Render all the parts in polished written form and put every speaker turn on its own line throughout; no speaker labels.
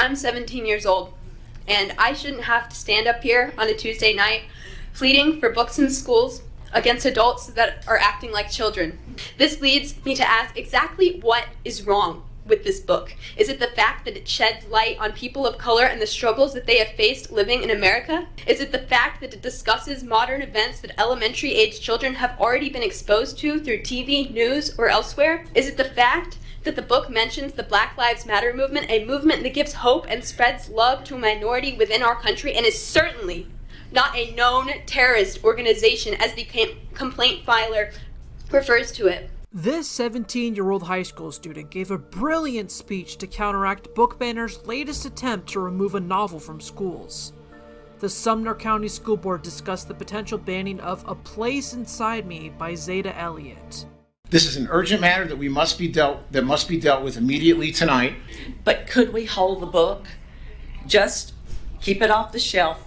I'm 17 years old, and I shouldn't have to stand up here on a Tuesday night pleading for books in schools against adults that are acting like children. This leads me to ask exactly what is wrong with this book. Is it the fact that it sheds light on people of color and the struggles that they have faced living in America? Is it the fact that it discusses modern events that elementary age children have already been exposed to through TV, news, or elsewhere? Is it the fact that the book mentions the Black Lives Matter movement, a movement that gives hope and spreads love to a minority within our country and is certainly not a known terrorist organization as the complaint filer refers to it?
This 17-year-old high school student gave a brilliant speech to counteract Book Banner's latest attempt to remove a novel from schools. The Sumner County School Board discussed the potential banning of A Place Inside Me by Zeta Elliott.
This is an urgent matter that must be dealt with immediately tonight.
But could we hold the book? Just keep it off the shelf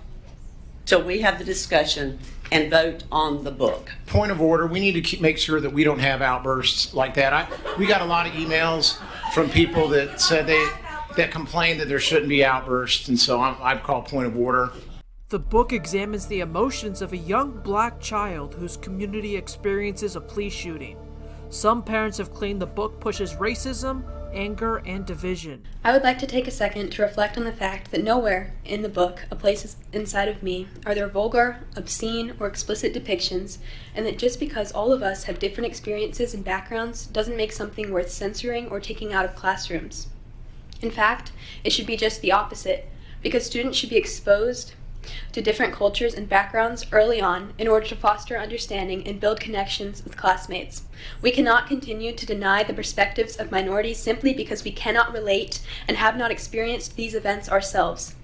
till we have the discussion and vote on the book.
Point of order, we need to make sure that we don't have outbursts like that. We got a lot of emails from people that said that complained that there shouldn't be outbursts, and so I'd call point of order.
The book examines the emotions of a young black child whose community experiences a police shooting. Some parents have claimed the book pushes racism, anger, and division.
I would like to take a second to reflect on the fact that nowhere in the book, A Place Inside of Me, are there vulgar, obscene, or explicit depictions, and that just because all of us have different experiences and backgrounds doesn't make something worth censoring or taking out of classrooms. In fact, it should be just the opposite, because students should be exposed to different cultures and backgrounds early on in order to foster understanding and build connections with classmates. We cannot continue to deny the perspectives of minorities simply because we cannot relate and have not experienced these events ourselves.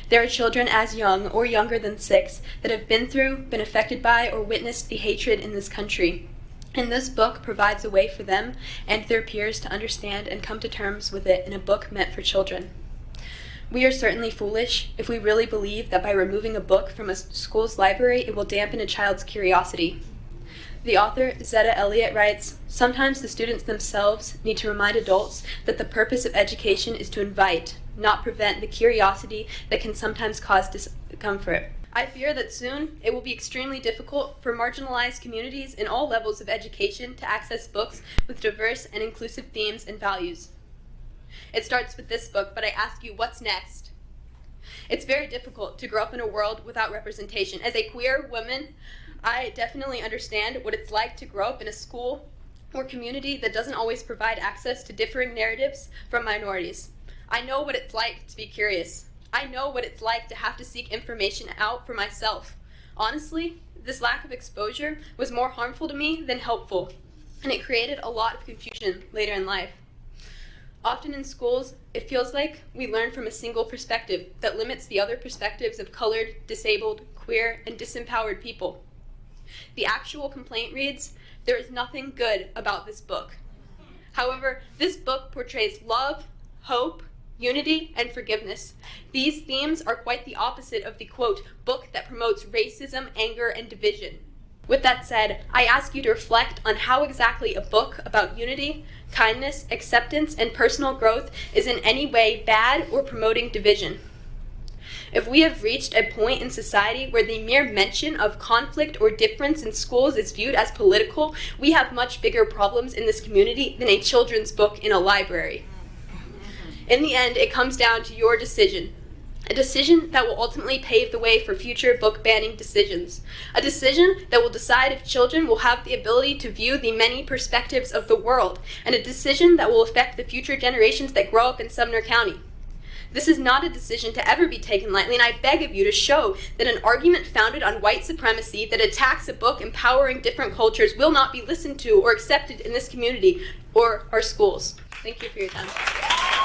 There are children as young or younger than 6 that have been through, been affected by, or witnessed the hatred in this country. And this book provides a way for them and their peers to understand and come to terms with it in a book meant for children. We are certainly foolish if we really believe that by removing a book from a school's library, it will dampen a child's curiosity. The author, Zeta Elliott, writes, "Sometimes the students themselves need to remind adults that the purpose of education is to invite, not prevent, the curiosity that can sometimes cause discomfort. I fear that soon it will be extremely difficult for marginalized communities in all levels of education to access books with diverse and inclusive themes and values." It starts with this book, but I ask you, what's next? It's very difficult to grow up in a world without representation. As a queer woman, I definitely understand what it's like to grow up in a school or community that doesn't always provide access to differing narratives from minorities. I know what it's like to be curious. I know what it's like to have to seek information out for myself. Honestly, this lack of exposure was more harmful to me than helpful, and it created a lot of confusion later in life. Often in schools, it feels like we learn from a single perspective that limits the other perspectives of colored, disabled, queer, and disempowered people. The actual complaint reads, "There is nothing good about this book." However, this book portrays love, hope, unity, and forgiveness. These themes are quite the opposite of the, quote, book that promotes racism, anger, and division. With that said, I ask you to reflect on how exactly a book about unity, kindness, acceptance, and personal growth is in any way bad or promoting division. If we have reached a point in society where the mere mention of conflict or difference in schools is viewed as political, we have much bigger problems in this community than a children's book in a library. In the end, it comes down to your decision. A decision that will ultimately pave the way for future book banning decisions. A decision that will decide if children will have the ability to view the many perspectives of the world, and a decision that will affect the future generations that grow up in Sumner County. This is not a decision to ever be taken lightly, and I beg of you to show that an argument founded on white supremacy that attacks a book empowering different cultures will not be listened to or accepted in this community or our schools. Thank you for your time.